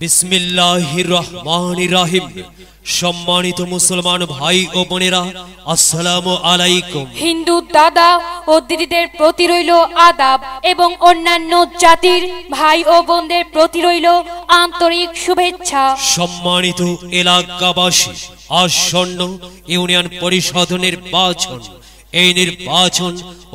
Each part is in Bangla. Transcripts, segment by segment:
বিসমিল্লাহির রহমানির রহিম। সম্মানিত মুসলমান ভাই ও বোনেরা, আসসালামু আলাইকুম। হিন্দু দাদা ও দিদিদের প্রতি রইল আদাব এবং অন্যান্য জাতির ভাই ও বোনদের প্রতি রইল আন্তরিক শুভেচ্ছা। সম্মানিত এলাকাবাসী, আসন্ন ইউনিয়ন পরিষদ নির্বাচন, এই নির্বাচন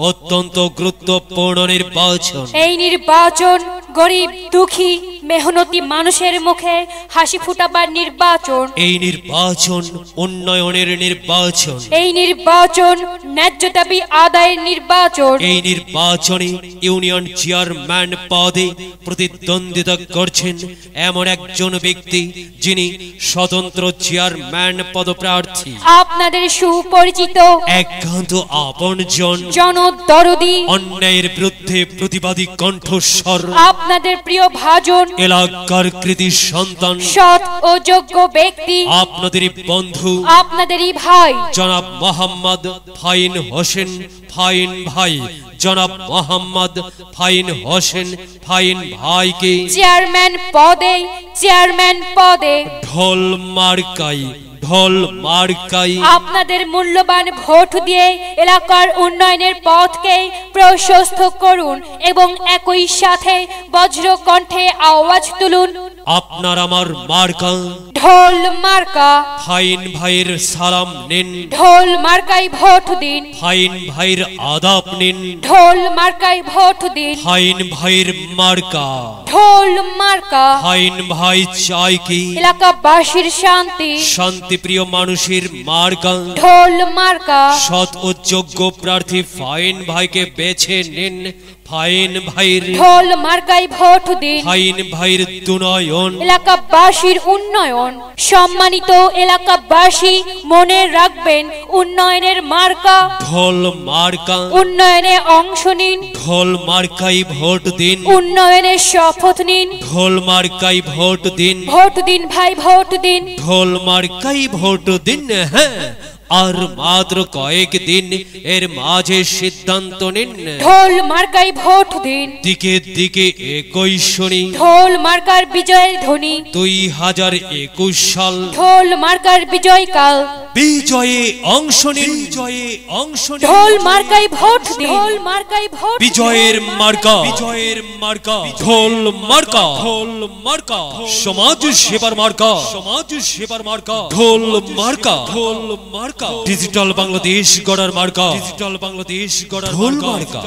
অত্যন্ত গুরুত্বপূর্ণ নির্বাচন। এই নির্বাচন গরিব দুঃখী মেহনতি মানুষের মুখে হাসি ফুটাবার নির্বাচন। এই নির্বাচন উন্নয়নের নির্বাচন। এই নির্বাচন ন্যায্য দাবি আদায়ের নির্বাচন। এই নির্বাচনে ইউনিয়ন চেয়ারম্যান পদে প্রতিদ্বন্দ্বিতা করছেন এমন একজন ব্যক্তি যিনি স্বতন্ত্র চেয়ারম্যান পদপ্রার্থী। আপনাদের সুপরিচিত একান্ত আপনজন, জনদরদি, অন্যায়ের বিরুদ্ধে প্রতিবাদী কণ্ঠস্বর, আপনাদের প্রিয় ভাজন, এলাকার কৃতি সন্তান, সৎ ও যোগ্য ব্যক্তি, আপনাদেরই বন্ধু, আপনাদেরই ভাই জনাব মোহাম্মদ ফাহিম হোসেন ফাহিম ভাই। জনাব মোহাম্মদ ফাহিম হোসেন ফাহিম ভাইকে চেয়ারম্যান পদে ঢোল মার্কাই আপনাদের মূল্যবান ভোট দিয়ে এলাকার উন্নয়নের পথকে প্রশস্ত করুন এবং একই সাথে বজ্র কণ্ঠে আওয়াজ তুলুন, আপনার আমার মার্কা ঢোল মার্কা। ফাহিম ভাইয়ের সালাম নিন, ঢোল মার্কায় ভোট দিন। ফাহিম ভাইয়ের আদাব নিন, ঢোল মার্কায় ভোট দিন। ফাহিম ভাইয়ের মার্কা ঢোল মার্কা। ফাহিম ভাই চাই কি এলাকাবাসীর শান্তি, শান্তিপ্রিয় মানুষের মার্কা ঢোল মার্কা। সৎ ও যোগ্য প্রার্থী ফাহিম ভাইকে বেছে নিন। ফাহিম ভাইয়ের ঢোল মার্কায় ভোট দিন। ফাহিম ভাইয়ের দুনয়ন, এলাকাবাসীর উন্নয়ন। সম্মানিত এলাকাবাসী, মনে রাখবেন উন্নয়নের মার্কা ঢোল মার্কা। উন্নয়নে অংশ নিন, ঢোল মার্কাই ভোট দিন, উন্নয়নের শপথ নিন। ঢোল মার্কাই ভোট দিন, ভোট দিন ভাই, ভোট দিন। ঢোল মার্কাই ভোট দিন। হ্যাঁ, আর মাত্র কয়েক দিন এর মাঝে সিদ্ধান্ত নিন। ঢোল মার্কায় ভোট দিন। দিকে দিকে একই শুনি ঢোল মার্কার বিজয়ের ধ্বনি। 2021 সাল ঢোল মার্কার বিজয়কাল। বিজয়ে অংশ নিন, ঢোল মার্কায় ভোট দিন। ঢোল মার্কায় ভোট। বিজয়ের মার্কা ঢোল মার্কা, সমাজ সেবার মার্কা ঢোল মার্কা, ডিজিটাল বাংলাদেশ গড়ার মার্কা ঢোল মার্কা।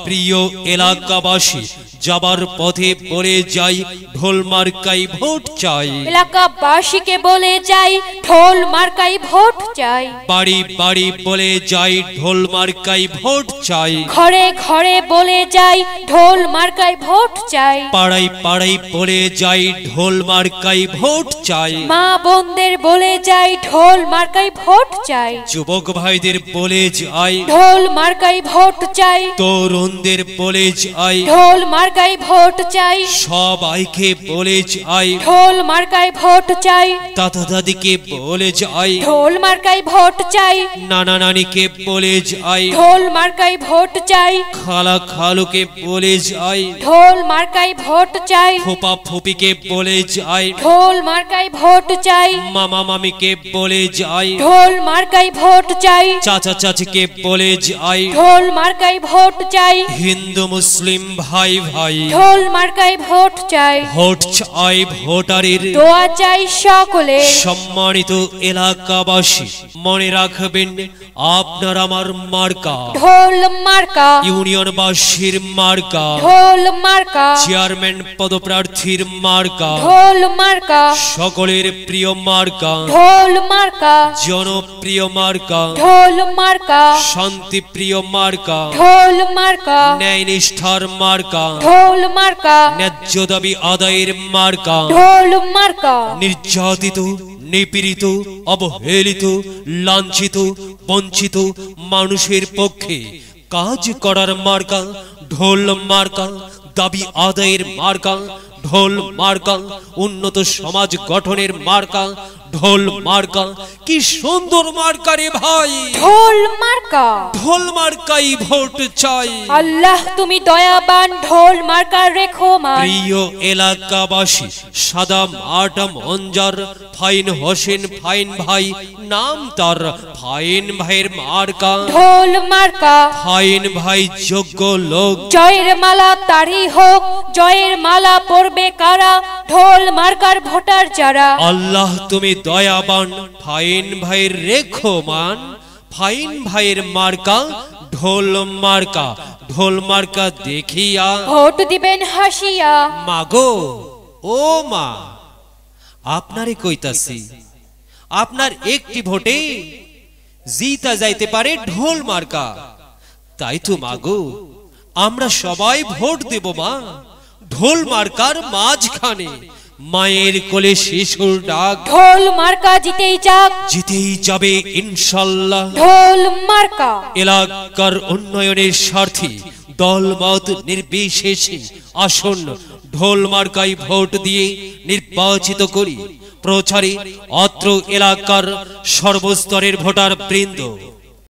প্রিয় এলাকাবাসী, যাবার পথে বলে যাই ঢোল মার্কাই ভোট চাই। এলাকাবাসীকে বলে যাই ঢোল মার্কায় ভোট চাই। বাড়ি বাড়ি বলে যাই ঢোল মার্কাই ভোট চাই। ঘরে ঘরে বলে যাই ঢোল মার্কায় ভোট চাই। পাড়ায় পাড়ায় বলে যাই ঢোল মার্কাই ভোট চাই। মা বোনদের বলে যাই ঢোল মার্কায় ভোট চাই। যুবক ভাইদের বলে যাই ঢোল মার্কায় ভোট চাই। তরুণদের বলে যাই ঢোল মার্কায় ভোট চাই। সবাইকে বলে যাই ঢোল মার্কায় ভোট চাই। দাদা দাদিকে বলে যাই, ঢোল মার্কায় ভোট চাই। নানা নানিকে বলে যাই, ঢোল মার্কায় ভোট চাই। খালা খালুকে বলে যাই, ঢোল মার্কায় ভোট চাই। ফুপা ফুপিকে বলে যাই, ঢোল মার্কায় ভোট চাই। মামা মামিকে বলে যাই, ঢোল মার্কায় ভোট চাই। চাচা চাচিকে বলে যাই, ঢোল মার্কায় ভোট চাই। হিন্দু মুসলিম ভাই ভাই ঢোল মার্কায় ভোট চাই। ভোট চাই ভোটারের, দোয়া চাই সকলে। সম্মানিত এলাকাবাসী, মনে রাখবেন আপনার আমার মার্কা ঢোল মার্কা, ইউনিয়নবাসীর মার্কা, ঢোল মার্কা, চেয়ারম্যান পদপ্রার্থীর মার্কা, ঢোল মার্কা, সকলের প্রিয় মার্কা, ঢোল মার্কা, জনপ্রিয় মার্কা, ঢোল মার্কা, শান্তিপ্রিয় মার্কা, ঢোল মার্কা, ন্যায় নিষ্ঠার মার্কা, ঢোল মার্কা, ন্যায্য দাবি আদায়ের মার্কা, ঢোল মার্কা, নির্যাতিত নিপীড়িত অবহেলিত লাঞ্ছিত বঞ্চিত মানুষের পক্ষে কাজ করার মার্কা ঢোল মার্কা, দাবি আদায়ের মার্কা ঢোল মার্কা, উন্নত সমাজ গঠনের মার্কা ঢোল মার্কা। কি সুন্দর মার্কা রে ভাই, ঢোল মার্কা। ঢোল মার্কাই ভোট চাই। আল্লাহ তুমি দয়াবান, ঢোল মার্কা রেখো মান। প্রিয় এলাকাবাসী, সাদা মাটা মঞ্জার ফাইন হোসেন ফাইন ভাই নাম তার। ফাইন ভাইয়ের মার্কা ঢোল মার্কা। ফাইন ভাই যোগ্য লোক, জয়ের মালা তারই হোক, জয়ের মালা পরবে কারা, ঢোল মার্কার ভোটার যারা। আল্লাহ তুমি দয়াবান, ফাইন ভাইয়ের রেখো মান। ফাইন ভাইয়ের মার্কা ঢোল মার্কা। ঢোল মার্কা দেখিয়া ভোট দিবেন হাসিয়া। মাগো ও মা, আপনারে কইতাছি, আপনার একটি ভোটে জিতা যাইতে পারে ঢোল মার্কা। তাই তো মাগো, আমরা সবাই ভোট দেব মা ঢোল মার্কার মাঝখানে। মায়ের কোলে শিশুর ডাক, ঢোল মার্কা জিতেই যাক, জিতেই যাবে ইনশাল্লাহ। ঢোল মার্কা। এলাকার উন্নয়নের স্বার্থে দলমত নির্বিশেষে আসুন ঢোল মার্কায় ভোট দিয়ে নির্বাচিত করি। প্রচারে অত্র এলাকার সর্বস্তরের ভোটার বৃন্দ।